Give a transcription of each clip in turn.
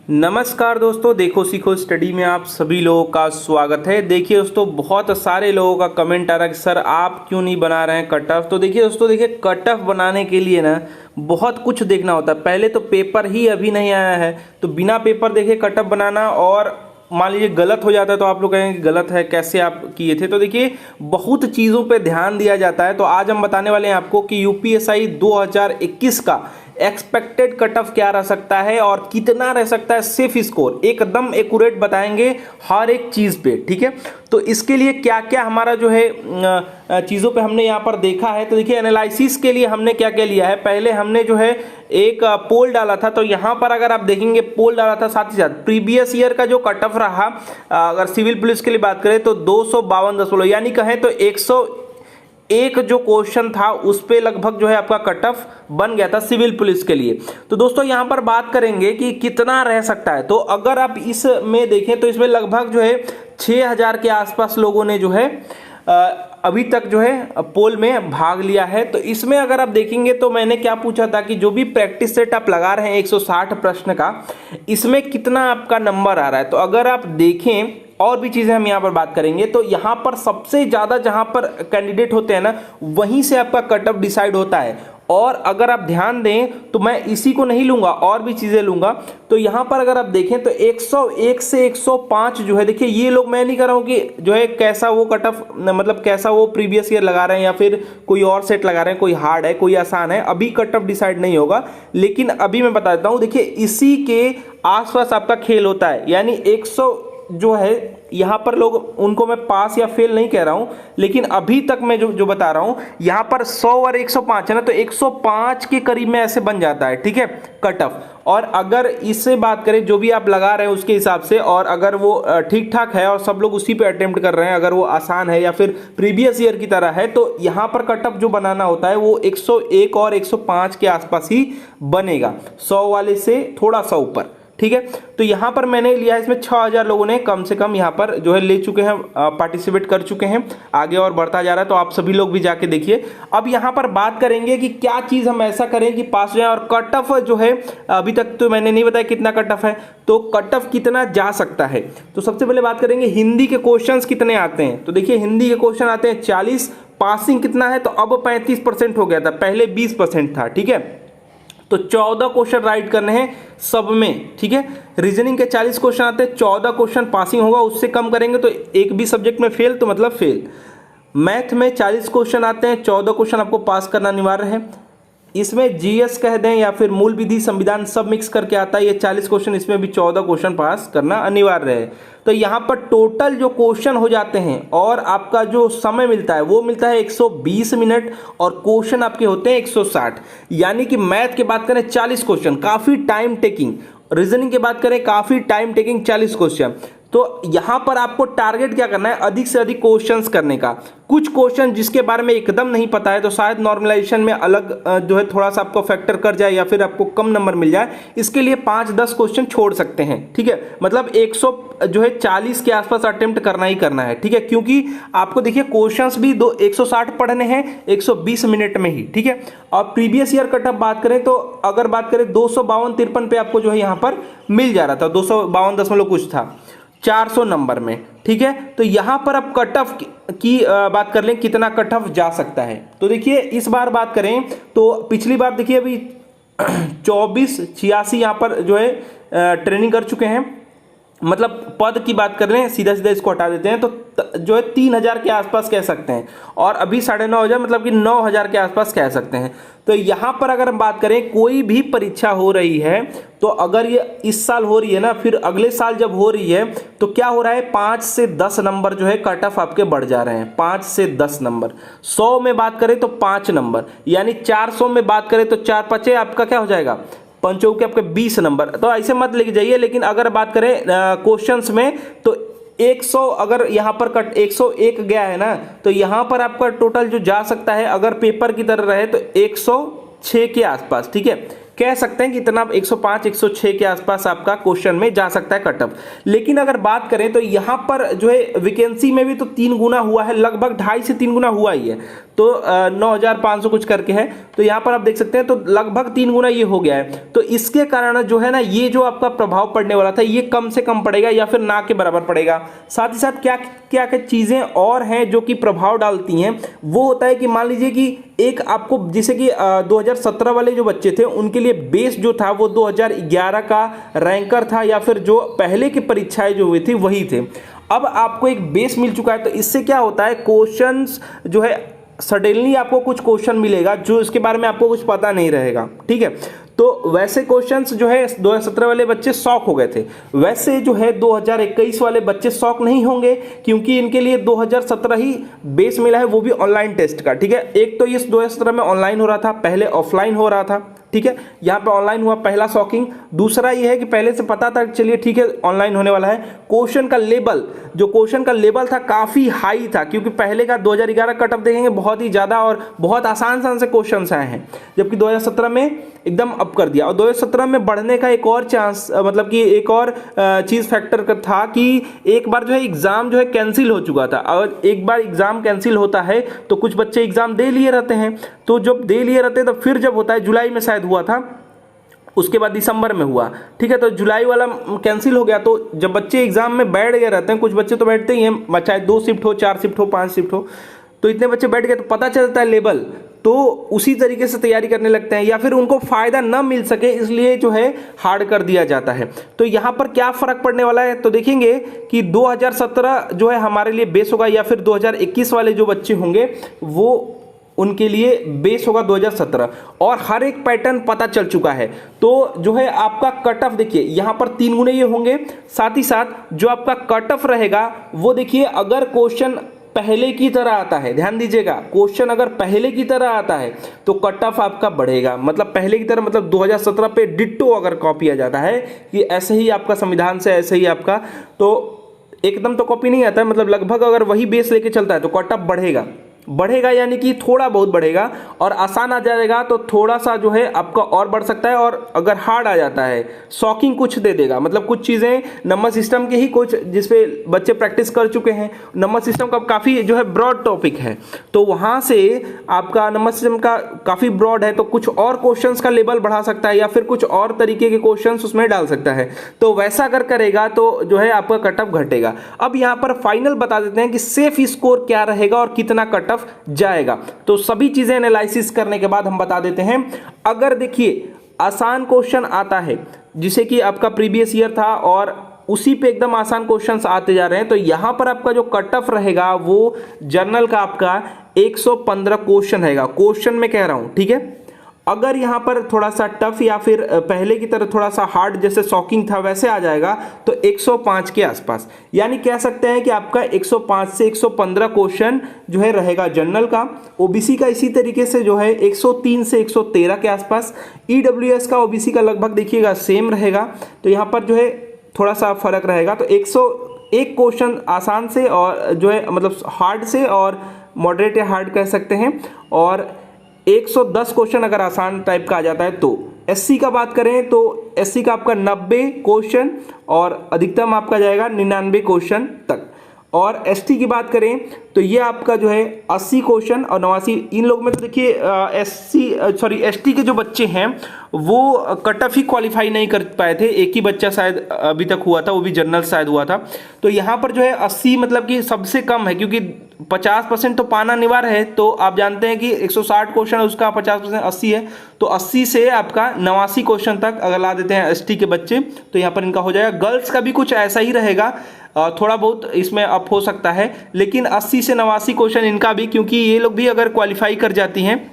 नमस्कार दोस्तों, देखो सीखो स्टडी में आप सभी लोगों का स्वागत है। देखिए दोस्तों, बहुत सारे लोगों का कमेंट आ रहा है कि सर आप क्यों नहीं बना रहे हैं कट ऑफ। तो देखिए दोस्तों, कट ऑफ बनाने के लिए ना बहुत कुछ देखना होता है। पहले तो पेपर ही अभी नहीं आया है, तो बिना पेपर देखे कट ऑफ बनाना, और मान लीजिए गलत हो जाता है तो आप लोग कहेंगे गलत है, कैसे आप किए थे। तो देखिए बहुत चीज़ों पे ध्यान दिया जाता है। तो आज हम बताने वाले हैं आपको कि यूपीएससी 2021 का एक्सपेक्टेड कट ऑफ क्या रह सकता है और कितना रह सकता है सेफ स्कोर, एकदम एक्यूरेट बताएंगे हर एक चीज़ पे। ठीक है, तो इसके लिए क्या क्या हमारा जो है चीज़ों पे हमने यहाँ पर देखा है। तो देखिए एनालिसिस के लिए हमने क्या क्या लिया है। पहले हमने जो है एक पोल डाला था, तो यहाँ पर अगर आप देखेंगे पोल डाला था, साथ ही साथ प्रीवियस ईयर का जो कट ऑफ रहा, अगर सिविल पुलिस के लिए बात करें तो 252 यानी कहें तो 101 जो क्वेश्चन था उस पे लगभग जो है आपका कट ऑफ बन गया था सिविल पुलिस के लिए। तो दोस्तों यहाँ पर बात करेंगे कि कितना रह सकता है। तो अगर आप इसमें देखें तो इसमें लगभग जो है 6000 के आसपास लोगों ने जो है अभी तक जो है पोल में भाग लिया है। तो इसमें अगर आप देखेंगे तो मैंने क्या पूछा था कि जो भी प्रैक्टिस सेट आप लगा रहे हैं 160 प्रश्न का, इसमें कितना आपका नंबर आ रहा है। तो अगर आप देखें और भी चीज़ें हम यहाँ पर बात करेंगे, तो यहाँ पर सबसे ज़्यादा जहाँ पर कैंडिडेट होते हैं ना, वहीं से आपका कट ऑफ डिसाइड होता है। और अगर आप ध्यान दें तो मैं इसी को नहीं लूंगा, और भी चीज़ें लूंगा। तो यहाँ पर अगर आप देखें तो 101 से 105 जो है, देखिए ये लोग, मैं नहीं कर रहा हूँ कि जो है कैसा वो कट ऑफ, मतलब कैसा वो प्रीवियस ईयर लगा रहे हैं या फिर कोई और सेट लगा रहे हैं, कोई हार्ड है कोई आसान है, अभी कट ऑफ डिसाइड नहीं होगा। लेकिन अभी मैं बता देता हूँ, देखिए इसी के आसपास आपका खेल होता है। यानी 100 जो है यहाँ पर लोग, उनको मैं पास या फेल नहीं कह रहा हूँ, लेकिन अभी तक मैं जो बता रहा हूँ, यहाँ पर 100 और 105 है ना, तो 105 के करीब में ऐसे बन जाता है। ठीक है, कट ऑफ। और अगर इससे बात करें जो भी आप लगा रहे हैं उसके हिसाब से, और अगर वो ठीक ठाक है और सब लोग उसी पे अटेम्प्ट कर रहे हैं, अगर वो आसान है या फिर प्रीवियस ईयर की तरह है, तो यहाँ पर कट ऑफ जो बनाना होता है वो 101 और 105 के आसपास ही बनेगा, 100 वाले से थोड़ा सा ऊपर। ठीक है, तो यहाँ पर मैंने लिया है, इसमें 6000 लोगों ने कम से कम यहाँ पर जो है ले चुके हैं, पार्टिसिपेट कर चुके हैं। आगे और बढ़ता जा रहा है, तो आप सभी लोग भी जाके देखिए। अब यहाँ पर बात करेंगे कि क्या चीज़ हम ऐसा करें कि पास हो जाए। और कट ऑफ जो है अभी तक तो मैंने नहीं बताया कितना कट ऑफ है, तो कट ऑफ कितना जा सकता है। तो सबसे पहले बात करेंगे हिंदी के क्वेश्चन कितने आते हैं। तो देखिए हिंदी के क्वेश्चन आते हैं 40, पासिंग कितना है, तो अब 35% हो गया था, पहले 20% था। ठीक है, तो 14 क्वेश्चन राइट करने हैं सब में। ठीक है, रीजनिंग के 40 क्वेश्चन आते हैं, 14 क्वेश्चन पासिंग होगा, उससे कम करेंगे तो एक भी सब्जेक्ट में फेल, तो मतलब फेल। मैथ में 40 क्वेश्चन आते हैं, 14 क्वेश्चन आपको पास करना अनिवार्य है। इसमें जीएस कह दें या फिर मूल विधि संविधान सब मिक्स करके आता है, ये 40 क्वेश्चन, इसमें भी 14 क्वेश्चन पास करना अनिवार्य है। तो यहाँ पर टोटल जो क्वेश्चन हो जाते हैं और आपका जो समय मिलता है वो मिलता है 120 मिनट, और क्वेश्चन आपके होते हैं 160। यानी कि मैथ की बात करें 40 क्वेश्चन, काफ़ी टाइम टेकिंग। रीजनिंग की बात करें काफ़ी टाइम टेकिंग 40 क्वेश्चन। तो यहाँ पर आपको टारगेट क्या करना है, अधिक से अधिक क्वेश्चंस करने का। कुछ क्वेश्चन जिसके बारे में एकदम नहीं पता है, तो शायद नॉर्मलाइजेशन में अलग जो है थोड़ा सा आपको फैक्टर कर जाए या फिर आपको कम नंबर मिल जाए, इसके लिए 5-10 क्वेश्चन छोड़ सकते हैं। ठीक है, मतलब 140 के आसपास अटेम्प्ट करना ही करना है। ठीक है, क्योंकि आपको देखिए क्वेश्चंस भी 160 पढ़ने हैं 120 मिनट में ही। ठीक है, और प्रीवियस ईयर कट ऑफ बात करें तो अगर बात करें 252-53 पे आपको जो है यहाँ पर मिल जा रहा था, 252 कुछ था 400 नंबर में। ठीक है, तो यहाँ पर अब कट ऑफ की बात कर लें, कितना कट ऑफ जा सकता है। तो देखिए इस बार बात करें तो पिछली बार देखिए अभी 2486 यहाँ पर जो है ट्रेनिंग कर चुके हैं, मतलब पद की बात कर लें, सीधा सीधा इसको हटा देते हैं तो जो है 3000 के आसपास कह सकते हैं, और अभी 9500 मतलब कि 9000 के आसपास कह सकते हैं। तो यहाँ पर अगर हम बात करें, कोई भी परीक्षा हो रही है तो अगर ये इस साल हो रही है ना, फिर अगले साल जब हो रही है तो क्या हो रहा है, 5 से 10 नंबर जो है कट ऑफ आपके बढ़ जा रहे हैं। 5 से 10 नंबर, 100 में बात करें तो 5 नंबर, यानी 400 में बात करें तो 4 5 आपका क्या हो जाएगा, पंचों के आपके 20 नंबर। तो ऐसे मत लेके जाइए, लेकिन अगर बात करें क्वेश्चंस में तो 100, अगर यहाँ पर कट 101 गया है ना, तो यहाँ पर आपका टोटल जो जा सकता है अगर पेपर की तरह रहे तो 106 के आसपास। ठीक है, कह सकते हैं कि इतना 105 106 के आसपास आपका क्वेश्चन में जा सकता है कट ऑफ। लेकिन अगर बात करें तो यहाँ पर जो है वैकेंसी में भी तो 3 गुना हुआ है, लगभग 2.5 से 3 गुना हुआ ही है, तो 9,500 कुछ करके है, तो यहाँ पर आप देख सकते हैं तो लगभग 3 गुना ये हो गया है। तो इसके कारण जो है ना ये जो आपका प्रभाव पड़ने वाला था ये कम से कम पड़ेगा या फिर ना के बराबर पड़ेगा। साथ ही साथ क्या क्या क्या चीजें और हैं जो कि प्रभाव डालती हैं, वो होता है कि मान लीजिए कि एक आपको जैसे कि 2017 वाले जो बच्चे थे उनके लिए बेस जो था वो 2011 का रैंकर था या फिर जो पहले की परीक्षाएं जो हुई थी वही थे। अब आपको एक बेस मिल चुका है, तो इससे क्या होता है क्वेश्चंस जो है सडनली आपको कुछ क्वेश्चन मिलेगा जो इसके बारे में आपको कुछ पता नहीं रहेगा, ठीक है। तो वैसे क्वेश्चंस जो है 2017 वाले बच्चे शॉक हो गए थे, वैसे जो है 2021 वाले बच्चे शॉक नहीं होंगे क्योंकि इनके लिए 2017 ही बेस मिला है, वो भी ऑनलाइन टेस्ट का, ठीक है। एक तो इस 2017 में ऑनलाइन हो रहा था, पहले ऑफलाइन हो रहा था, ठीक है। यहाँ पे ऑनलाइन हुआ, पहला शॉकिंग। दूसरा ये है कि पहले से पता था चलिए ठीक है ऑनलाइन होने वाला है। क्वेश्चन का लेवल, जो क्वेश्चन का लेवल था काफी हाई था क्योंकि पहले का 2011 कट ऑफ देखेंगे बहुत ही ज्यादा और बहुत आसान से क्वेश्चन आए हैं, जबकि 2017 में एकदम अप कर दिया। और 2017 में बढ़ने का एक और चांस मतलब कि एक और चीज फैक्टर था कि एक बार जो है एग्जाम जो है कैंसिल हो चुका था, और एक बार एग्जाम कैंसिल होता है तो कुछ बच्चे एग्जाम दे लिए रहते हैं, तो जब दे लिए रहते हैं तो फिर जब होता है, जुलाई में शायद हुआ था, उसके बाद दिसंबर में हुआ, ठीक है। तो जुलाई वाला कैंसिल हो गया, तो जब बच्चे एग्जाम में बैठ गए रहते हैं, कुछ बच्चे तो बैठते ही हैं, चाहे 2 शिफ्ट हो, 4 शिफ्ट हो, 5 शिफ्ट हो, तो इतने बच्चे बैठ गए तो पता चलता है लेवल, तो उसी तरीके से तैयारी करने लगते हैं या फिर उनको फायदा न मिल सके इसलिए जो है हार्ड कर दिया जाता है। तो यहाँ पर क्या फर्क पड़ने वाला है, तो देखेंगे कि 2017 जो है हमारे लिए बेस होगा या फिर 2021 वाले जो बच्चे होंगे वो उनके लिए बेस होगा 2017, और हर एक पैटर्न पता चल चुका है। तो जो है आपका कट ऑफ देखिए यहाँ पर 3 गुने ये होंगे, साथ ही साथ जो आपका कट ऑफ रहेगा वो देखिए अगर क्वेश्चन पहले की तरह आता है, ध्यान दीजिएगा, क्वेश्चन अगर पहले की तरह आता है तो कट ऑफ आपका बढ़ेगा। मतलब पहले की तरह मतलब 2017 पे डिट्टो अगर कॉपी आ जाता है कि ऐसे ही आपका संविधान से ऐसे ही आपका, तो एकदम तो कॉपी नहीं आता है, मतलब लगभग अगर वही बेस लेके चलता है तो कट ऑफ बढ़ेगा यानी कि थोड़ा बहुत बढ़ेगा, और आसान आ जाएगा तो थोड़ा सा जो है आपका और बढ़ सकता है, और अगर हार्ड आ जाता है शॉकिंग कुछ दे देगा। मतलब कुछ चीज़ें नंबर सिस्टम के ही कुछ जिसपे बच्चे प्रैक्टिस कर चुके हैं, नंबर सिस्टम का काफ़ी जो है ब्रॉड टॉपिक है, तो वहाँ से आपका नंबर सिस्टम का काफ़ी ब्रॉड है, तो कुछ और क्वेश्चंस का लेवल बढ़ा सकता है या फिर कुछ और तरीके के क्वेश्चंस उसमें डाल सकता है। तो वैसा अगर करेगा तो जो है आपका कट ऑफ घटेगा। अब यहाँ पर फाइनल बता देते हैं कि सेफ स्कोर क्या रहेगा और कितना कट जाएगा। तो सभी चीजें एनालिसिस करने के बाद हम बता देते हैं। अगर देखिए आसान क्वेश्चन आता है जिसे कि आपका प्रीवियस ईयर था और उसी पे एकदम आसान क्वेश्चंस आते जा रहे हैं, तो यहां पर आपका जो कट ऑफ रहेगा वो जर्नल का आपका 115 क्वेश्चन रहेगा। क्वेश्चन में कह रहा हूं, ठीक है। अगर यहाँ पर थोड़ा सा टफ या फिर पहले की तरह थोड़ा सा हार्ड जैसे शॉकिंग था वैसे आ जाएगा तो 105 के आसपास, यानी कह सकते हैं कि आपका 105 से 115 क्वेश्चन जो है रहेगा जनरल का। ओबीसी का इसी तरीके से जो है 103 से 113 के आसपास। ईडब्ल्यूएस का ओबीसी का लगभग देखिएगा सेम रहेगा, तो यहाँ पर जो है थोड़ा सा फर्क रहेगा। तो 101 क्वेश्चन आसान से और जो है मतलब हार्ड से और मॉडरेट या हार्ड कह सकते हैं, और 110 क्वेश्चन अगर आसान टाइप का आ जाता है। तो एससी का बात करें तो एससी का आपका 90 क्वेश्चन और अधिकतम आपका जाएगा 99 क्वेश्चन तक। और एसटी की बात करें तो ये आपका जो है 80 क्वेश्चन और 89। इन लोग में तो देखिए एसटी के जो बच्चे हैं वो कट ऑफ ही क्वालिफाई नहीं कर पाए थे, एक ही बच्चा शायद अभी तक हुआ था, वो भी जनरल शायद हुआ था। तो यहाँ पर जो है 80 मतलब कि सबसे कम है, क्योंकि 50% तो पाना अनिवार्य है। तो आप जानते हैं कि 160 क्वेश्चन है उसका 50% 80 है, तो 80 से आपका 89 क्वेश्चन तक अगर ला देते हैं एसटी के बच्चे तो यहाँ पर इनका हो जाएगा। गर्ल्स का भी कुछ ऐसा ही रहेगा, थोड़ा बहुत इसमें अप हो सकता है, लेकिन 80 से 89 क्वेश्चन इनका भी, क्योंकि ये लोग भी अगर क्वालिफाई कर जाती हैं,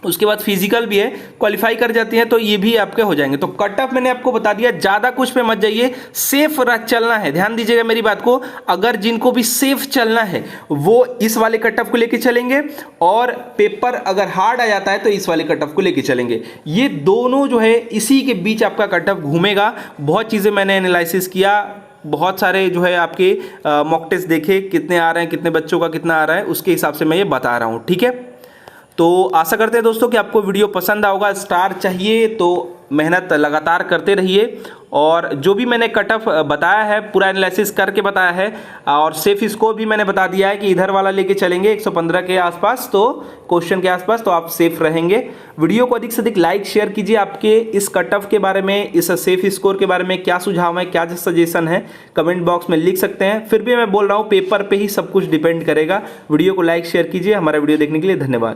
उसके बाद फिजिकल भी है, क्वालिफाई कर जाती हैं तो ये भी आपके हो जाएंगे। तो कट ऑफ मैंने आपको बता दिया, ज़्यादा कुछ पे मत जाइए, सेफ चलना है। ध्यान दीजिएगा मेरी बात को, अगर जिनको भी सेफ चलना है वो इस वाले कट ऑफ को लेके चलेंगे, और पेपर अगर हार्ड आ जाता है तो इस वाले कट ऑफ को लेके चलेंगे। ये दोनों जो है इसी के बीच आपका कट ऑफ घूमेगा। बहुत चीज़ें मैंने एनालिसिस किया, बहुत सारे जो है आपके मॉक टेस्ट देखे, कितने आ रहे हैं, कितने बच्चों का कितना आ रहा है, उसके हिसाब से मैं ये बता रहा हूँ, ठीक है। तो आशा करते हैं दोस्तों कि आपको वीडियो पसंद आओगा। स्टार चाहिए तो मेहनत लगातार करते रहिए। और जो भी मैंने कट ऑफ बताया है पूरा एनालिसिस करके बताया है, और सेफ स्कोर भी मैंने बता दिया है कि इधर वाला लेके चलेंगे 115 के आसपास, तो क्वेश्चन के आसपास, तो आप सेफ रहेंगे। वीडियो को अधिक से अधिक लाइक शेयर कीजिए। आपके इस कट ऑफ के बारे में, इस सेफ स्कोर के बारे में क्या सुझाव है, क्या सजेशन है, कमेंट बॉक्स में लिख सकते हैं। फिर भी मैं बोल रहा हूँ पेपर पे ही सब कुछ डिपेंड करेगा। वीडियो को लाइक शेयर कीजिए। हमारा वीडियो देखने के लिए धन्यवाद।